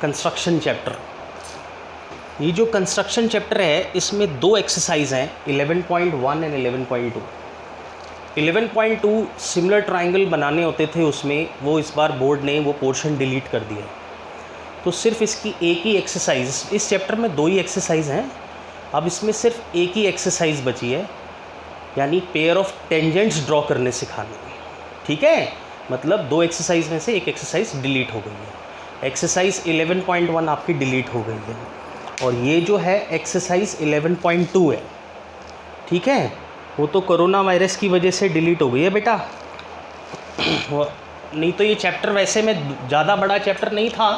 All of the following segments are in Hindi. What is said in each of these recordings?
Construction chapter. ये जो कंस्ट्रक्शन चैप्टर है इसमें 2 एक्सरसाइज हैं, 11.1 एंड 11.2। 11.2 सिमिलर ट्राइंगल बनाने होते थे उसमें, वो इस बार बोर्ड ने वो पोर्शन डिलीट कर दिया, तो सिर्फ इसकी एक ही एक्सरसाइज, इस चैप्टर में 2 ही एक्सरसाइज हैं, अब इसमें सिर्फ एक ही एक्सरसाइज बची है, यानी पेयर ऑफ टेंजेंट्स ड्रॉ करने सिखाने। ठीक है, मतलब 2 एक्सरसाइज में से एक एक्सरसाइज डिलीट हो गई है। एक्सरसाइज 11.1 आपकी डिलीट हो गई है और ये जो है एक्सरसाइज 11.2 है। ठीक है, वो तो कोरोना वायरस की वजह से डिलीट हो गई है बेटा, नहीं तो ये चैप्टर वैसे में ज़्यादा बड़ा चैप्टर नहीं था,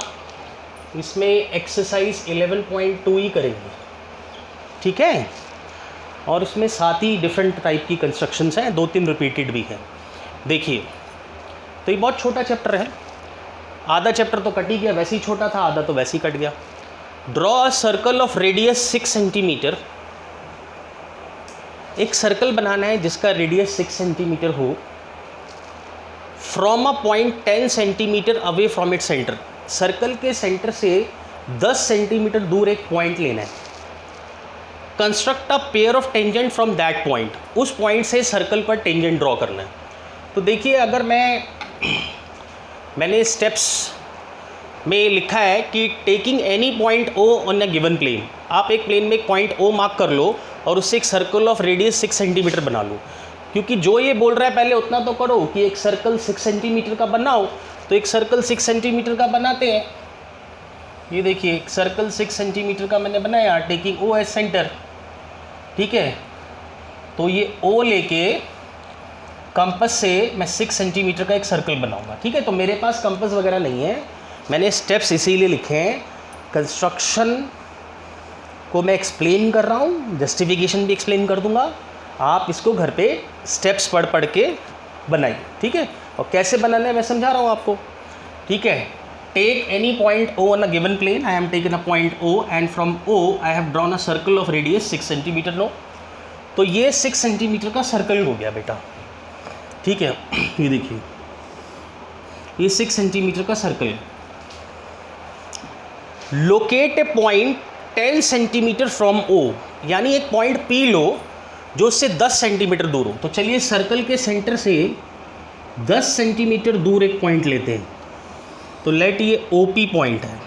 इसमें एक्सरसाइज 11.2 ही करेंगे। ठीक है, और इसमें 7 ही डिफरेंट टाइप की कंस्ट्रक्शंस हैं, 2-3 रिपीटेड भी हैं। देखिए, तो ये बहुत छोटा चैप्टर है, आधा चैप्टर तो कट ही गया, वैसे ही छोटा था, आधा तो वैसे ही कट गया। Draw a circle of radius 6 centimetre. एक सर्कल बनाना है जिसका रेडियस 6 सेंटीमीटर हो, from a point 10 centimetre away from it centre. Circle के सेंटर से 10 सेंटीमीटर दूर एक पॉइंट लेना है। Construct a pair of tangent from that point. उस पॉइंट से सर्कल पर टेंजेंट ड्रॉ करना है। तो देखिए, अगर मैंने स्टेप्स में लिखा है कि taking any point O on a given plane, आप एक प्लेन में एक पॉइंट ओ मार्क कर लो और उससे एक सर्कल ऑफ रेडियस 6 सेंटीमीटर बना लो। क्योंकि जो ये बोल रहा है पहले उतना तो करो कि एक सर्कल 6 सेंटीमीटर का बनाओ, तो एक सर्कल 6 सेंटीमीटर का बनाते हैं। ये देखिए, एक सर्कल 6 सेंटीमीटर का मैंने बनाया, टेकिंग ओ एज सेंटर। ठीक है, तो ये ओ लेके कंपास से मैं 6 सेंटीमीटर का एक सर्कल बनाऊंगा। ठीक है, तो मेरे पास कंपास वगैरह नहीं है, मैंने स्टेप्स इसीलिए लिखे हैं, कंस्ट्रक्शन को मैं एक्सप्लेन कर रहा हूँ, जस्टिफिकेशन भी एक्सप्लेन कर दूंगा, आप इसको घर पे स्टेप्स पढ़ पढ़ के बनाइए। ठीक है, और कैसे बनाना है मैं समझा रहा हूँ आपको। ठीक है, take any point O on a given plane, I am taken a point O and from O I have drawn a circle of radius 6 centimetre no. तो ये 6 सेंटीमीटर का सर्कल हो गया बेटा। ठीक है, ये देखिए, ये 6 सेंटीमीटर का circle. Locate a point 10 centimetre from O, यानी एक पॉइंट पी लो जो उससे 10 सेंटीमीटर दूर हो। तो चलिए, सर्कल के सेंटर से 10 सेंटीमीटर दूर एक पॉइंट लेते हैं। तो लेट ये ओपी पॉइंट है,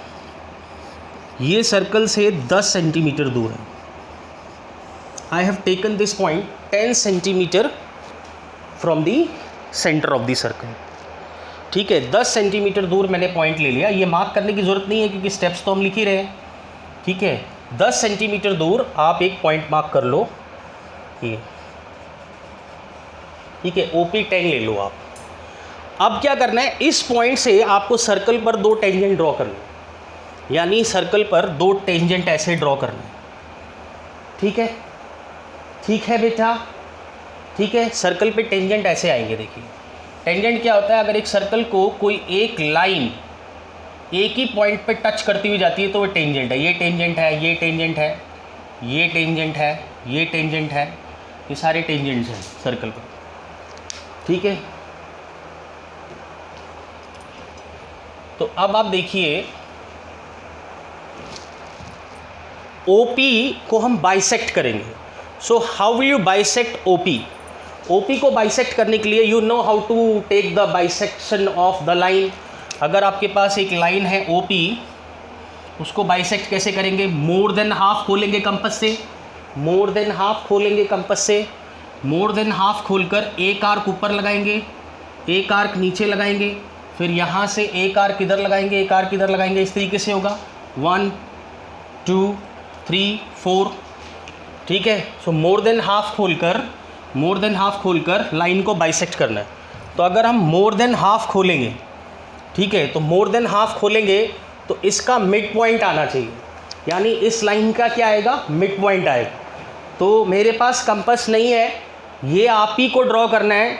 ये सर्कल से 10 सेंटीमीटर दूर है। I have taken this point 10 centimetre from the centre of the circle. ठीक है, 10 सेंटीमीटर दूर मैंने पॉइंट ले लिया। ये मार्क करने की ज़रूरत नहीं है क्योंकि स्टेप्स तो हम लिख ही रहे हैं। ठीक है, 10 सेंटीमीटर दूर आप एक पॉइंट मार्क कर लो, ये। ठीक है, ओपी 10 ले लो आप। अब क्या करना है, इस पॉइंट से आपको सर्कल पर 2 टेंजेंट ड्रॉ करना है, यानी सर्कल पर 2 टेंजेंट ऐसे ड्रॉ करना है। ठीक है, ठीक है बेटा। ठीक है, सर्कल पे टेंजेंट ऐसे आएंगे। देखिए, टेंजेंट क्या होता है, अगर एक सर्कल को कोई एक लाइन एक ही पॉइंट पे टच करती हुई जाती है तो वो टेंजेंट है। ये टेंजेंट है, ये टेंजेंट है, ये टेंजेंट है, ये टेंजेंट है, ये सारे टेंजेंट्स हैं सर्कल पर। ठीक है, तो अब आप देखिए, ओपी को हम बाइसेक्ट करेंगे। So how will you bisect OP? OP को बाइसेक्ट करने के लिए you know how to take the bisection of the line. अगर आपके पास एक लाइन है ओपी, उसको बाइसेक्ट कैसे करेंगे? मोर देन हाफ खोलेंगे कंपास से, मोर देन हाफ खोलेंगे कंपास से, मोर देन हाफ खोलकर एक आर्क ऊपर लगाएंगे, एक आर्क नीचे लगाएंगे, फिर यहाँ से एक आर्क इधर लगाएंगे, एक आर्क इधर लगाएंगे। इस तरीके से होगा 1 2 3 4। ठीक है, सो मोर देन हाफ खोलकर लाइन को बाइसेक्ट करना है। तो अगर हम मोर देन हाफ खोलेंगे, ठीक है, तो मोर देन हाफ खोलेंगे तो इसका मिड पॉइंट आना चाहिए, यानी इस लाइन का क्या आएगा? मिड पॉइंट आएगा। तो मेरे पास कंपास नहीं है, ये आप ही को ड्रॉ करना है,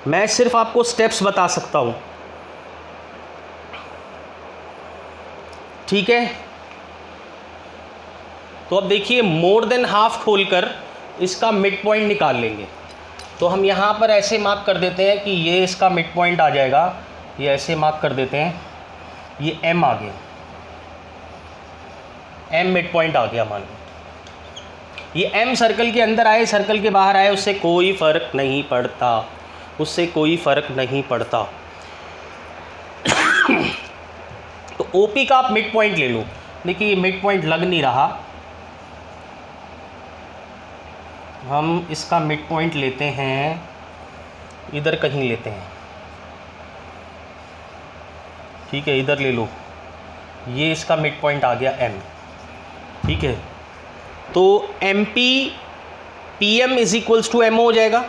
मैं सिर्फ आपको स्टेप्स बता सकता हूँ। ठीक है, तो अब देखिए, मोर देन हाफ खोलकर इसका मिड पॉइंट निकाल लेंगे। तो हम यहाँ पर ऐसे मार्क कर देते हैं कि ये इसका मिड पॉइंट आ जाएगा, ये ऐसे मार्क कर देते हैं ये M आ गया, M मिड पॉइंट आ गया मान लो। ये M सर्कल के अंदर आए, सर्कल के बाहर आए, उससे कोई फ़र्क नहीं पड़ता, उससे कोई फ़र्क नहीं पड़ता। तो OP का आप मिड पॉइंट ले लो। देखिए ये मिड पॉइंट लग नहीं रहा, हम इसका मिड पॉइंट लेते हैं, इधर कहीं लेते हैं, ठीक है, इधर ले लो, ये इसका मिड पॉइंट आ गया M, ठीक है। तो MP PM is equals to MO हो जाएगा,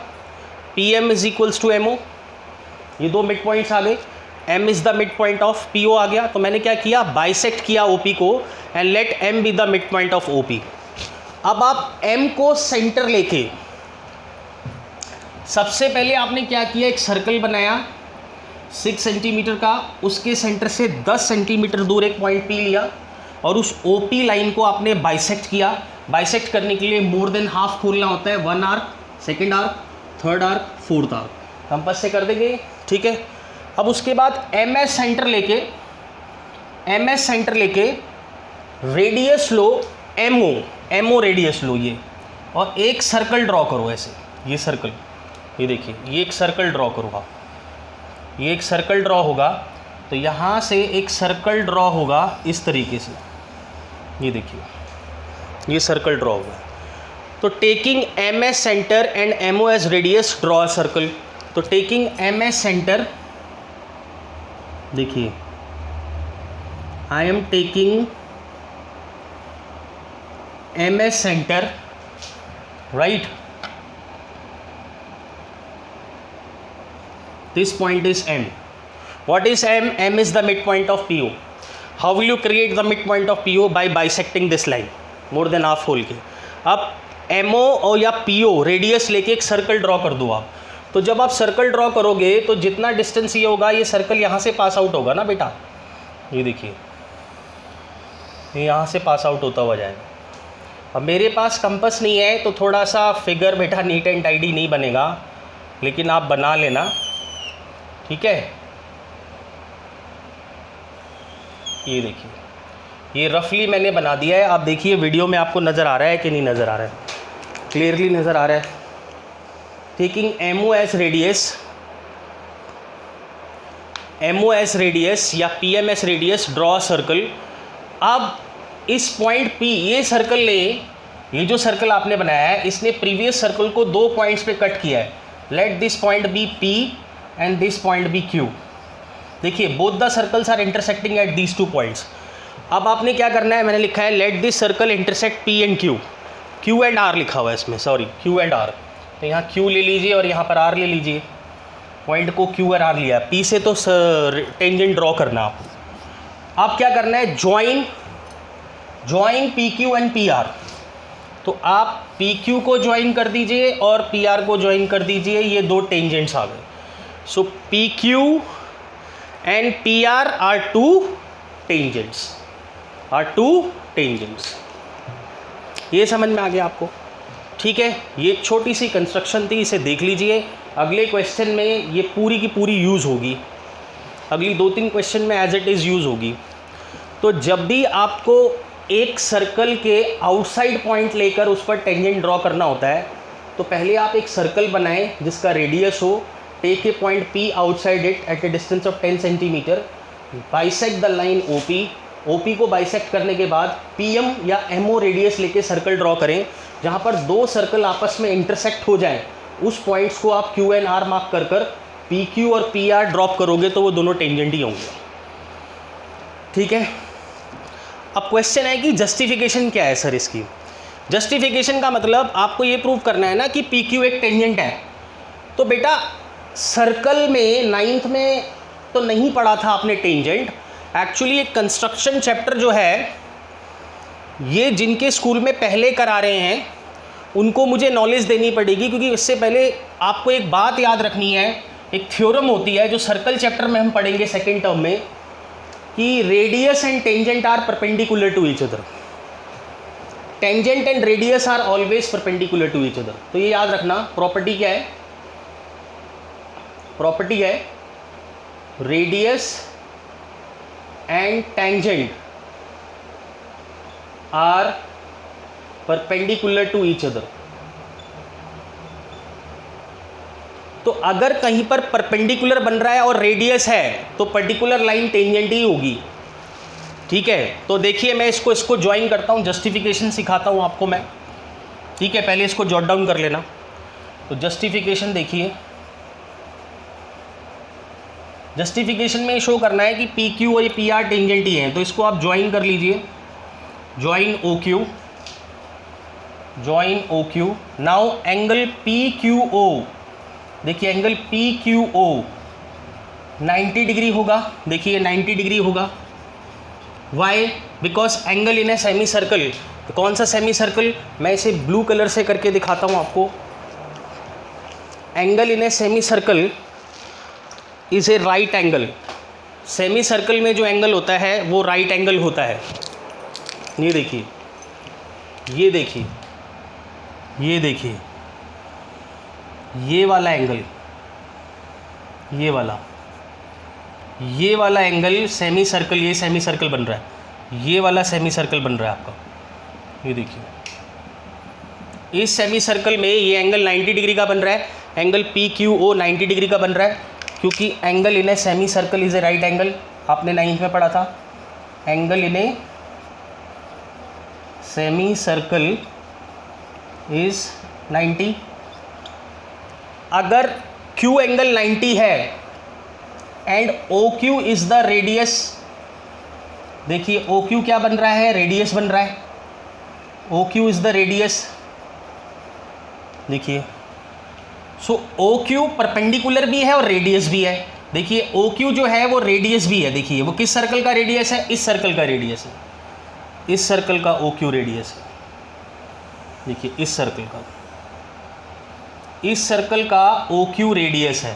PM is equals to MO, ये दो मिड पॉइंट्स आ गए। M is the mid point of PO आ गया। तो मैंने क्या किया, बाइसेक्ट किया OP को, and let M be the mid point of OP। अब आप M को सेंटर लेके, सबसे पहले आपने क्या किया, एक सर्कल बनाया 6 सेंटीमीटर का, उसके सेंटर से 10 सेंटीमीटर दूर एक पॉइंट P लिया और उस OP लाइन को आपने बाइसेक्ट किया। बाइसेक्ट करने के लिए मोर देन हाफ खोलना होता है, 1 arc, second arc, third arc, fourth arc, compass से कर देंगे, ठीक है। अब उसके बाद MS सेंटर लेके रेडियस लो MO रेडियस लो ये, और एक सर्कल ड्रॉ करो ऐसे, ये सर्कल, ये देखिए, ये एक सर्कल ड्रॉ करो आप, ये एक सर्कल ड्रॉ होगा। तो यहाँ से एक सर्कल ड्रॉ होगा इस तरीके से, ये देखिए, ये सर्कल ड्रॉ होगा। तो taking MS centre and MO as radius, draw circle. तो टेकिंग MS सेंटर, देखिए, I am taking MS centre, right, this point is M. What is M? M is the midpoint of PO. How will you create the midpoint of PO? By bisecting this line, more than half खोल के। अब MO और या PO रेडियस लेके एक सर्कल ड्रॉ कर दो आप। तो जब आप सर्कल ड्रॉ करोगे तो जितना डिस्टेंस ये होगा, ये सर्कल यहाँ से पास आउट होगा ना बेटा, ये देखिए, ये यहाँ से पास आउट होता हुआ जाएगा। अब मेरे पास कंपास नहीं है तो थोड़ा सा फिगर बेटा नीट एंड टाइडी नहीं बनेगा, लेकिन आप बना लेना, ठीक है। ये देखिए, ये रफली मैंने बना दिया है। आप देखिए वीडियो में आपको नज़र आ रहा है कि नहीं नज़र आ रहा है, क्लियरली नज़र आ रहा है। टेकिंग MO एस रेडियस या PM S radius, draw circle. अब इस पॉइंट P, ये सर्कल ले, ये जो सर्कल आपने बनाया है, इसने प्रीवियस सर्कल को 2 पॉइंट्स पे कट किया है। Let this point be P and this point be Q। देखिए, both the circles are intersecting at these 2 points. अब आपने क्या करना है, मैंने लिखा है let this circle intersect P and Q, Q and R लिखा हुआ है इसमें, सॉरी, Q एंड R। तो यहाँ Q ले लीजिए और यहाँ पर R ले लीजिए, पॉइंट को Q और R लिया। P से तो टेंजेंट ड्रॉ करना आप क्या करना है, ज्वाइन PQ एंड PR। तो आप PQ को ज्वाइन कर दीजिए और PR को ज्वाइन कर दीजिए, ये 2 टेंजेंट्स आ गए। So PQ and PR are 2 tangents, ये समझ में आ गया आपको, ठीक है। ये छोटी सी कंस्ट्रक्शन थी, इसे देख लीजिए। अगले क्वेश्चन में ये पूरी की पूरी यूज़ होगी, अगली 2-3 क्वेश्चन में एज इट इज़ यूज़ होगी। तो जब भी आपको एक सर्कल के आउटसाइड पॉइंट लेकर उस पर टेंजेंट ड्रॉ करना होता है, तो पहले आप एक सर्कल बनाएं जिसका रेडियस हो, take a point P outside it at a distance of 10 centimetre, bisect the line OP को बाइसेक्ट करने के बाद PM या MO रेडियस लेके सर्कल ड्रॉ करें, जहाँ पर 2 सर्कल आपस में इंटरसेक्ट हो जाएं। उस पॉइंट्स को आप Q एंड R मार्क कर PQ और PR ड्रॉप करोगे तो वो दोनों टेंजेंट ही होंगे, ठीक है। अब क्वेश्चन है कि जस्टिफिकेशन क्या है सर इसकी। जस्टिफिकेशन का मतलब आपको ये प्रूव करना है ना कि PQ एक टेंजेंट है। तो बेटा सर्कल में 9th में तो नहीं पढ़ा था आपने टेंजेंट। एक्चुअली एक कंस्ट्रक्शन चैप्टर जो है, ये जिनके स्कूल में पहले करा रहे हैं उनको मुझे नॉलेज देनी पड़ेगी, क्योंकि इससे पहले आपको एक बात याद रखनी है, एक थ्योरम होती है जो सर्कल चैप्टर में हम पढ़ेंगे सेकेंड टर्म में, कि radius and tangent are perpendicular to each other. Tangent and radius are always perpendicular to each other. तो ये याद रखना। प्रॉपर्टी क्या है, प्रॉपर्टी है radius and tangent are perpendicular to each other. तो अगर कहीं पर परपेंडिकुलर बन रहा है और रेडियस है तो पर्टिकुलर लाइन टेंजेंट ही होगी। ठीक है, तो देखिए मैं इसको ज्वाइन करता हूँ, जस्टिफिकेशन सिखाता हूँ आपको मैं। ठीक है, पहले इसको जॉट डाउन कर लेना। तो जस्टिफिकेशन देखिए, जस्टिफिकेशन में शो करना है कि पी क्यू और ये पी आर टेंजेंट ही हैं, तो इसको आप ज्वाइन कर लीजिए, join O Q, join O Q. Now angle P Q O, देखिए angle P Q O 90 degree होगा, देखिए 90 डिग्री होगा। Why? Because angle in a semi circle. तो कौन सा सेमी सर्कल, मैं इसे ब्लू कलर से करके दिखाता हूँ आपको। Angle in a semi circle is a right angle. Semi circle में जो एंगल होता है वो राइट एंगल होता है। ये देखिए, ये देखिए, ये देखिए, ये वाला एंगल, ये वाला एंगल सेमी सर्कल, ये सेमी सर्कल बन रहा है, ये वाला सेमी सर्कल बन रहा है आपका। ये देखिए, इस सेमी सर्कल में ये एंगल 90 डिग्री का बन रहा है, angle P Q O 90 degree का बन रहा है, क्योंकि angle in a semi circle is a right angle. आपने 9th में पढ़ा था, angle in a semi circle is 90। अगर Q एंगल 90 है and OQ is the radius, देखिए OQ क्या बन रहा है, रेडियस बन रहा है, OQ इज द रेडियस। देखिए, सो OQ परपेंडिकुलर भी है और रेडियस भी है। देखिए OQ जो है वो रेडियस भी है, देखिए वो किस सर्कल का रेडियस है, इस सर्कल का रेडियस है, इस सर्कल का OQ रेडियस है। देखिए इस सर्कल का, इस सर्कल का OQ रेडियस है,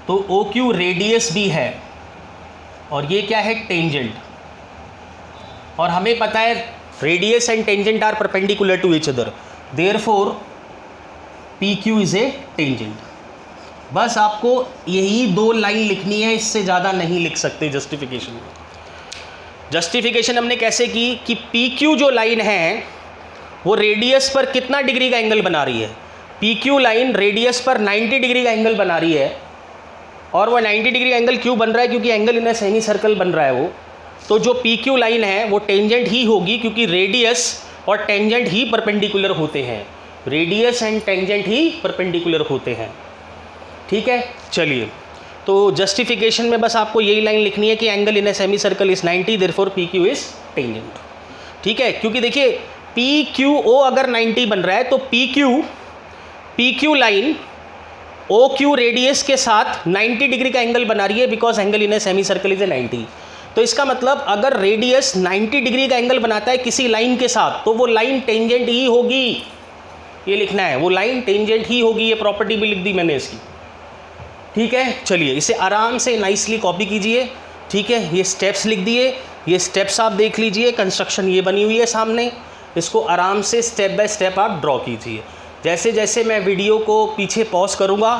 तो OQ रेडियस भी है और ये क्या है, टेंजेंट। और हमें पता है radius and tangent are perpendicular to each other, therefore PQ is a tangent. बस आपको यही 2 लाइन लिखनी है, इससे ज़्यादा नहीं लिख सकते जस्टिफिकेशन में। जस्टिफिकेशन हमने कैसे की कि PQ जो लाइन है वो रेडियस पर कितना डिग्री का एंगल बना रही है। PQ लाइन रेडियस पर 90 डिग्री का एंगल बना रही है, और वो 90 डिग्री एंगल क्यों बन रहा है, क्योंकि angle in a semi circle बन रहा है वो। तो जो PQ लाइन है वो टेंजेंट ही होगी, क्योंकि रेडियस और टेंजेंट ही परपेंडिकुलर होते हैं, radius and tangent he perpendicular होते हैं। ठीक है, चलिए, तो जस्टिफिकेशन में बस आपको यही लाइन लिखनी है कि angle in a semi circle is 90, therefore PQ is tangent. ठीक है, क्योंकि देखिए PQO अगर 90 बन रहा है तो PQ लाइन OQ रेडियस के साथ 90 डिग्री का एंगल बना रही है, because angle in a semi circle is ए 90। तो इसका मतलब अगर रेडियस 90 डिग्री का एंगल बनाता है किसी लाइन के साथ, तो वो लाइन टेंजेंट ही होगी, ये लिखना है, वो लाइन टेंजेंट ही होगी। ये प्रॉपर्टी भी लिख दी मैंने इसकी। ठीक है, चलिए इसे आराम से नाइसली कॉपी कीजिए। ठीक है, ये स्टेप्स लिख दिए, ये स्टेप्स आप देख लीजिए, कंस्ट्रक्शन ये बनी हुई है सामने, इसको आराम से स्टेप बाय स्टेप आप ड्रॉ कीजिए। जैसे जैसे मैं वीडियो को पीछे पॉज करूँगा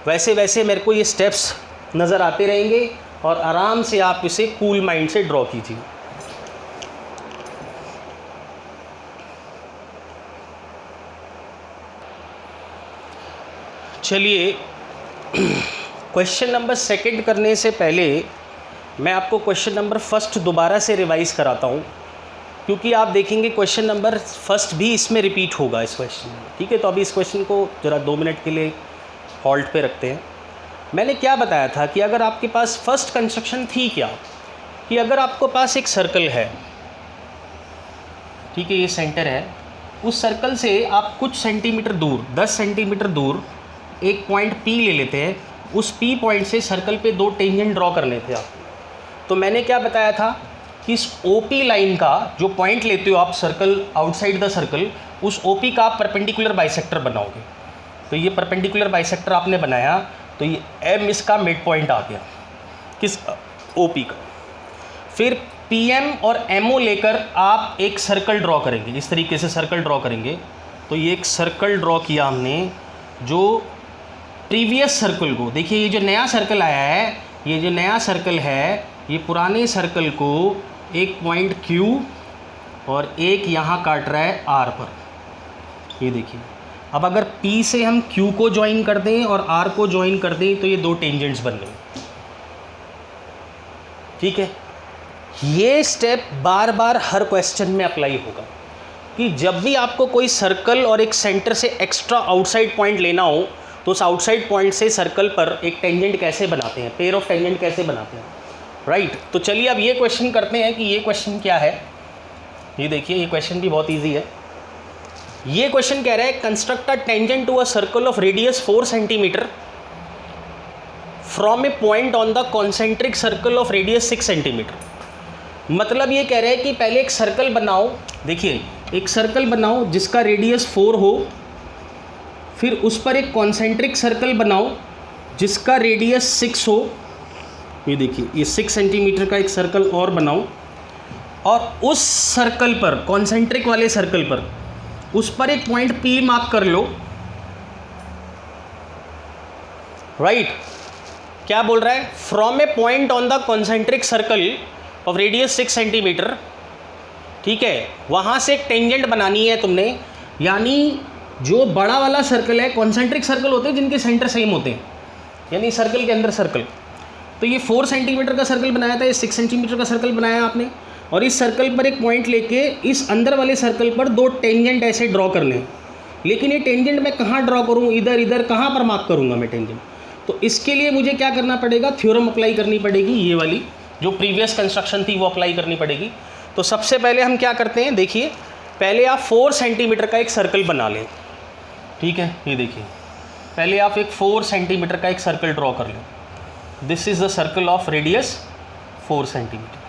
वैसे वैसे मेरे को ये स्टेप्स नज़र आते रहेंगे, और आराम से आप इसे कूल माइंड से ड्रॉ कीजिए। चलिए, क्वेश्चन नंबर 2 करने से पहले मैं आपको क्वेश्चन नंबर 1 दोबारा से रिवाइज़ कराता हूँ, क्योंकि आप देखेंगे क्वेश्चन नंबर 1 भी इसमें रिपीट होगा इस क्वेश्चन में। ठीक है, तो अभी इस क्वेश्चन को ज़रा 2 मिनट के लिए हॉल्ट पे रखते हैं। मैंने क्या बताया था कि अगर आपके पास फर्स्ट कंस्ट्रक्शन थी क्या, कि अगर आपके पास एक सर्कल है, ठीक है, ये सेंटर है, उस सर्कल से आप कुछ सेंटीमीटर दूर, 10 सेंटीमीटर दूर एक पॉइंट P ले लेते हैं, उस P पॉइंट से सर्कल पे 2 टेंजेंट ड्रॉ करने थे आप। तो मैंने क्या बताया था कि इस OP लाइन का जो पॉइंट लेते हो आप सर्कल, आउटसाइड द सर्कल, उस OP का आप परपेंडिकुलर बाइसेक्टर बनाओगे। तो ये परपेंडिकुलर बाइसेक्टर आपने बनाया, तो ये M इसका मिड पॉइंट आ गया, किस OP का। फिर PM और MO लेकर आप एक सर्कल ड्रॉ करेंगे, इस तरीके से सर्कल ड्रॉ करेंगे। तो ये एक सर्कल ड्रॉ किया हमने, जो प्रीवियस सर्कल को, देखिए ये जो नया सर्कल आया है, ये जो नया सर्कल है ये पुराने सर्कल को एक पॉइंट Q और एक यहाँ काट रहा है R पर, ये देखिए। अब अगर P से हम Q को ज्वाइन कर दें और R को ज्वाइन कर दें तो ये दो टेंजेंट्स बन गए, ठीक है। ये स्टेप बार बार हर क्वेश्चन में अप्लाई होगा कि जब भी आपको कोई सर्कल और एक सेंटर से एक्स्ट्रा आउटसाइड पॉइंट लेना हो तो उस आउटसाइड पॉइंट से सर्कल पर एक टेंजेंट कैसे बनाते हैं, पेयर ऑफ टेंजेंट कैसे बनाते हैं, राइट। तो चलिए अब ये क्वेश्चन करते हैं कि ये क्वेश्चन क्या है। ये देखिए, ये क्वेश्चन भी बहुत ईजी है। ये क्वेश्चन कह रहा है construct a tangent to a circle of radius 4 centimetre from a point on the concentric circle of radius 6 centimetre. मतलब ये कह रहे हैं कि पहले एक सर्कल बनाओ, देखिए एक सर्कल बनाओ जिसका रेडियस 4 हो, फिर उस पर एक कॉन्सेंट्रिक सर्कल बनाओ जिसका रेडियस 6 हो। ये देखिए, ये 6 सेंटीमीटर का एक सर्कल और बनाओ, और उस सर्कल पर, कॉन्सेंट्रिक वाले सर्कल पर, उस पर एक पॉइंट P मार्क कर लो, राइट। क्या बोल रहा है, from a point on the concentric circle of radius 6 centimetre, ठीक है, वहाँ से एक टेंजेंट बनानी है तुमने। यानी जो बड़ा वाला सर्कल है, कॉन्सेंट्रिक सर्कल होते हैं जिनके सेंटर सेम होते हैं, यानी सर्कल के अंदर सर्कल। तो ये 4 सेंटीमीटर का सर्कल बनाया था, ये 6 सेंटीमीटर का सर्कल बनाया आपने, और इस सर्कल पर एक पॉइंट लेके इस अंदर वाले सर्कल पर दो टेंजेंट ऐसे ड्रॉ करने हैं। लेकिन ये टेंजेंट मैं कहाँ ड्रॉ करूँ, इधर इधर कहाँ पर मार्क करूँगा मैं टेंजेंट? तो इसके लिए मुझे क्या करना पड़ेगा, थ्योरम अप्लाई करनी पड़ेगी, ये वाली जो प्रीवियस कंस्ट्रक्शन थी वो अप्लाई करनी पड़ेगी। तो सबसे पहले हम क्या करते हैं, देखिए पहले आप 4 सेंटीमीटर का एक सर्कल बना लें, ठीक है। ये देखिए, पहले आप एक 4 सेंटीमीटर का एक सर्कल ड्रॉ कर लें। This is the circle of radius 4 centimetre.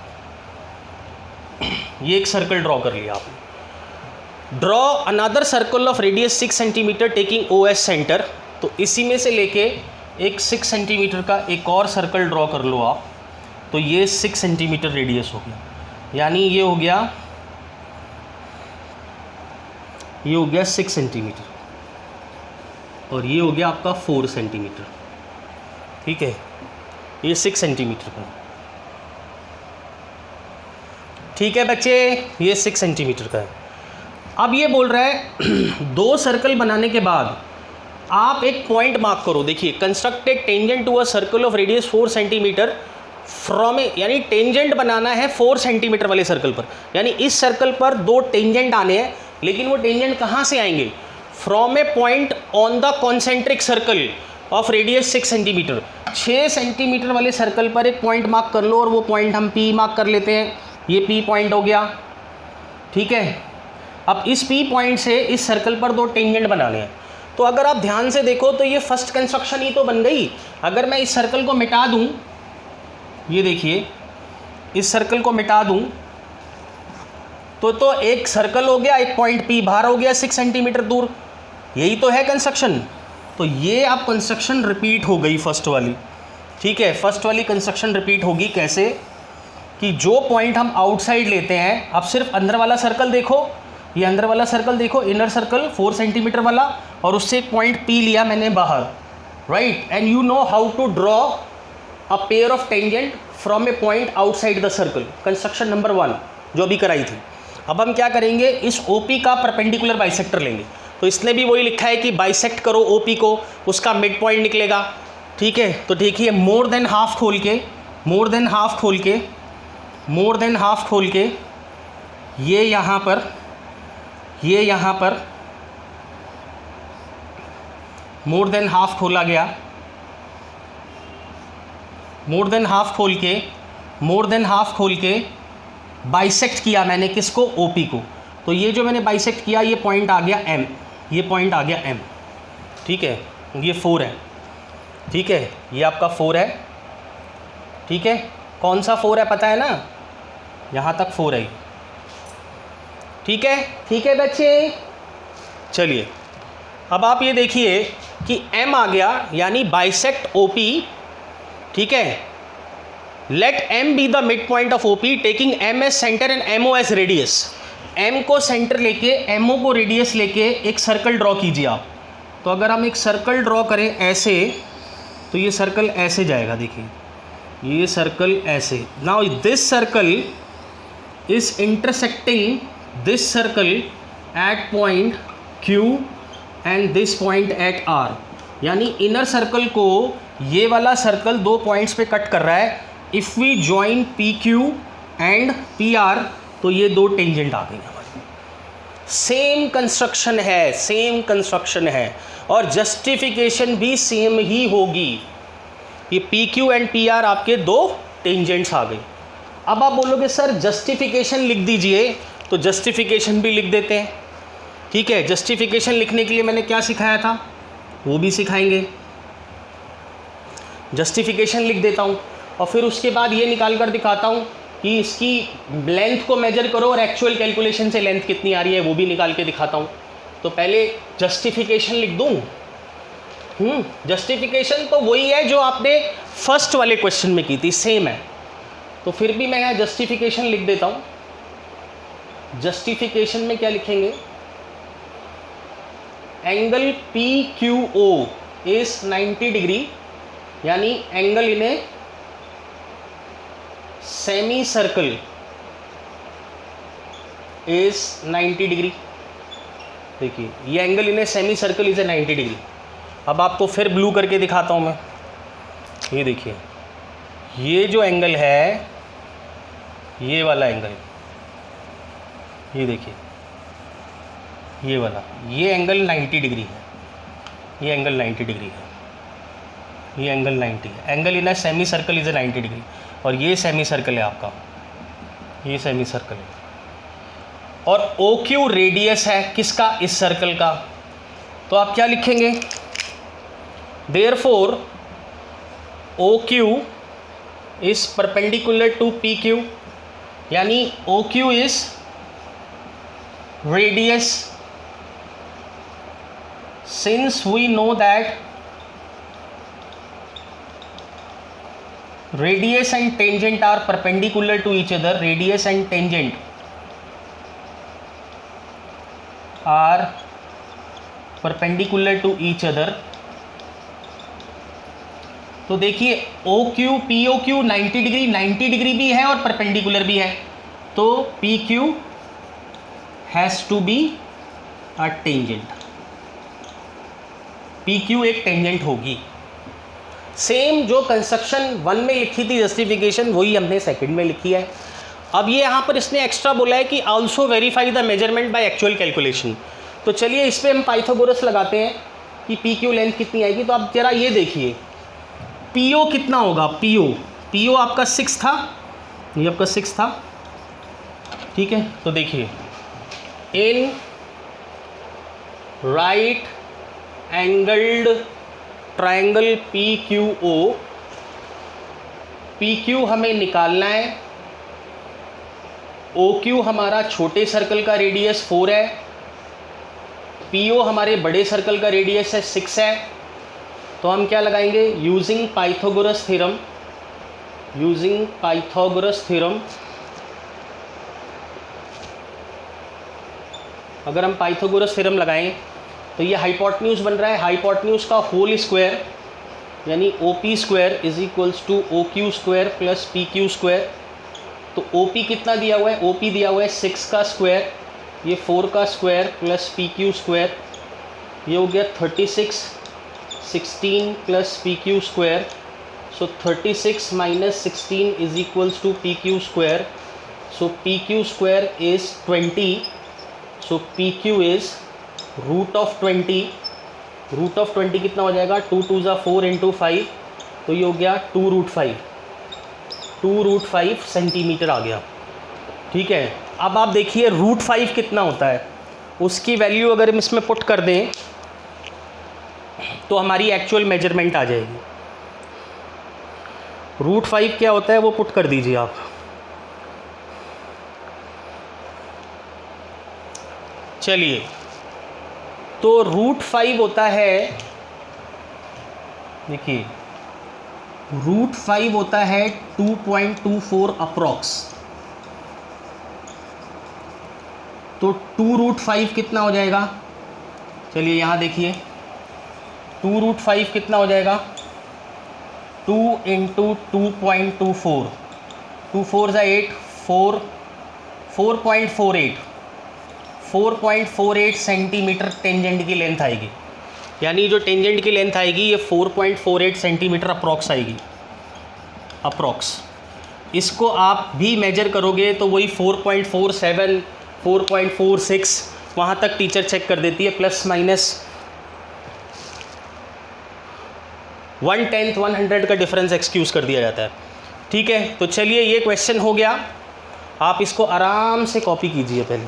ये एक सर्कल ड्रॉ कर लिया आपने। Draw another circle of radius 6 centimetre taking OS centre. तो इसी में से लेके एक 6 सेंटीमीटर का एक और सर्कल ड्रॉ कर लो आप। तो ये 6 सेंटीमीटर रेडियस हो गया, यानी ये हो गया 6 सेंटीमीटर, और ये हो गया आपका 4 सेंटीमीटर, ठीक है। ये 6 सेंटीमीटर का, ठीक है बच्चे, ये 6 सेंटीमीटर का है। अब ये बोल रहा है 2 सर्कल बनाने के बाद आप एक पॉइंट मार्क करो। देखिए, construct a tangent to a circle of radius 4 centimetre from A, यानी टेंजेंट बनाना है 4 सेंटीमीटर वाले सर्कल पर, यानी इस सर्कल पर 2 टेंजेंट आने हैं। लेकिन वो टेंजेंट कहाँ से आएंगे, from a point on the concentric circle of radius 6 centimetre. 6 centimetre वाले सर्कल पर एक पॉइंट मार्क कर लो, और वो पॉइंट हम P मार्क कर लेते हैं। ये P पॉइंट हो गया, ठीक है। अब इस P पॉइंट से इस सर्कल पर 2 टेंजेंट बनाने हैं। तो अगर आप ध्यान से देखो तो ये फर्स्ट कंस्ट्रक्शन ही तो बन गई। अगर मैं इस सर्कल को मिटा दूं, ये देखिए, इस सर्कल को मिटा दूं तो एक सर्कल हो गया, एक पॉइंट P बाहर हो गया 6 सेंटीमीटर दूर। यही तो है कंस्ट्रक्शन। तो ये अब कंस्ट्रक्शन रिपीट हो गई फर्स्ट वाली, ठीक है। फर्स्ट वाली कंस्ट्रक्शन रिपीट होगी कैसे, कि जो पॉइंट हम आउटसाइड लेते हैं, अब सिर्फ अंदर वाला सर्कल देखो, ये अंदर वाला सर्कल देखो, इनर सर्कल 4 सेंटीमीटर वाला, और उससे एक पॉइंट P लिया मैंने बाहर, right. And you know how to draw a pair of tangent from a point outside the circle. Construction number 1 जो अभी कराई थी। अब हम क्या करेंगे, इस OP का परपेंडिकुलर बाइसेक्टर लेंगे। तो इसने भी वही लिखा है कि बाइसेक्ट करो OP को, उसका मिड पॉइंट निकलेगा, ठीक है। तो देखिए, मोर देन हाफ खोल के, मोर देन हाफ खोल के, मोर देन हाफ खोल के, ये यहाँ पर, ये यहाँ पर मोर देन हाफ खोला गया, मोर देन हाफ खोल के, मोर देन हाफ खोल के बाइसेक्ट किया मैंने किसको, OP को। तो ये जो मैंने बाइसेक्ट किया, ये पॉइंट आ गया M, ये पॉइंट आ गया M, ठीक है। ये 4 है, ठीक है, ये आपका 4 है, ठीक है। कौन सा 4 है पता है ना, यहाँ तक 4 है, ठीक है, ठीक है बच्चे। चलिए, अब आप ये देखिए कि M आ गया, यानी बाइसेक्ट OP, ठीक है। Let M be the mid point of OP taking M as centre and MO as radius. M को सेंटर लेके, MO को रेडियस लेके एक सर्कल ड्रॉ कीजिए आप। तो अगर हम एक सर्कल ड्रॉ करें ऐसे, तो ये सर्कल ऐसे जाएगा, देखिए ये सर्कल ऐसे। Now this circle is intersecting this circle at point Q and this point at R, यानी इनर सर्कल को ये वाला सर्कल दो पॉइंट्स पे कट कर रहा है। If we join PQ and PR तो ये दो टेंजेंट आ गई हमारी। सेम कंस्ट्रक्शन है, सेम कंस्ट्रक्शन है, और जस्टिफिकेशन भी सेम ही होगी। ये PQ एंड PR आपके दो टेंजेंट्स आ गई। अब आप बोलोगे सर जस्टिफिकेशन लिख दीजिए, तो जस्टिफिकेशन भी लिख देते हैं। ठीक है, जस्टिफिकेशन लिखने के लिए मैंने क्या सिखाया था वो भी सिखाएंगे। जस्टिफिकेशन लिख देता हूँ और फिर उसके बाद ये निकाल कर दिखाता हूँ कि इसकी लेंथ को मेजर करो और एक्चुअल कैलकुलेशन से लेंथ कितनी आ रही है वो भी निकाल के दिखाता हूँ। तो पहले जस्टिफिकेशन लिख दूँ। जस्टिफिकेशन तो वही है जो आपने फर्स्ट वाले क्वेश्चन में की थी, सेम है। तो फिर भी मैं यहाँ जस्टिफिकेशन लिख देता हूँ। जस्टिफिकेशन में क्या लिखेंगे, एंगल PQO इज 90 डिग्री, यानी angle in a semi circle is 90 degree. देखिए ये angle in a semi circle is A 90 degree. अब आपको फिर ब्लू करके दिखाता हूँ मैं। ये देखिए ये जो एंगल है, ये वाला एंगल, ये देखिए ये वाला, ये एंगल 90 डिग्री है, ये एंगल 90 डिग्री है, ये एंगल 90 है। Angle in a semi circle is A 90 degree, और ये सेमी सर्कल है आपका, ये सेमी सर्कल है। और OQ रेडियस है किसका, इस सर्कल का। तो आप क्या लिखेंगे, therefore OQ is perpendicular to PQ, यानी OQ is radius, since we know that radius and tangent are perpendicular to each other, radius and tangent are perpendicular to each other, तो देखिए OQ POQ 90 डिग्री, 90 डिग्री भी है और परपेंडिकुलर भी है, तो PQ has to be a tangent. PQ एक टेंजेंट होगी। सेम जो कंस्ट्रक्शन 1 में लिखी थी जस्टिफिकेशन, वही हमने सेकंड में लिखी है। अब ये यहाँ पर इसने एक्स्ट्रा बोला है कि also verify the measurement by actual calculation. तो चलिए इस पर हम पाइथागोरस लगाते हैं कि PQ लेंथ कितनी आएगी। तो आप जरा ये देखिए PO कितना होगा, PO आपका 6 था, ये आपका 6 था, ठीक है। तो देखिए in right angled triangle PQO, PQ हमें निकालना है, OQ हमारा छोटे सर्कल का रेडियस 4 है, PO हमारे बड़े सर्कल का रेडियस है 6 है। तो हम क्या लगाएंगे, using Pythagoras theorem, using Pythagoras theorem. अगर हम पाइथागोरस थ्योरम लगाएं तो ये हाइपोटेन्यूज बन रहा है, हाइपोटेन्यूज का होल स्क्वायर यानी OP square is equals to OQ square plus PQ square. तो OP कितना दिया हुआ है, OP दिया हुआ है 6 का स्क्वायर, ये 4 का स्क्वायर प्लस PQ स्क्वायर, ये हो गया 36, 16 plus PQ square. So 36 minus 16 is equals to PQ square. So PQ square is 20, so PQ is root of 20। Root of 20 कितना हो जाएगा, 2 2 ज़ा 4 इंटू 5, तो ये हो गया 2√5, 2√5 सेंटीमीटर आ गया, ठीक है। अब आप देखिए √5 कितना होता है, उसकी वैल्यू अगर हम इसमें पुट कर दें तो हमारी एक्चुअल मेजरमेंट आ जाएगी। √5 क्या होता है वो पुट कर दीजिए आप। चलिए तो √5 होता है, देखिए √5 होता है 2.24 अप्रॉक्स। तो 2√5 कितना हो जाएगा, चलिए यहाँ देखिए 2√5 कितना हो जाएगा, 2 इंटू 2.24, 2 4 ज़ा 8, 4.48 सेंटीमीटर टेंजेंट की लेंथ आएगी। यानी जो टेंजेंट की लेंथ आएगी ये 4.48 सेंटीमीटर अप्रॉक्स आएगी, अप्रॉक्स। इसको आप भी मेजर करोगे तो वही 4.47, 4.46 वहाँ तक टीचर चेक कर देती है, प्लस माइनस 1/10 100 का डिफरेंस एक्सक्यूज़ कर दिया जाता है। ठीक है, तो चलिए ये क्वेश्चन हो गया, आप इसको आराम से कॉपी कीजिए पहले।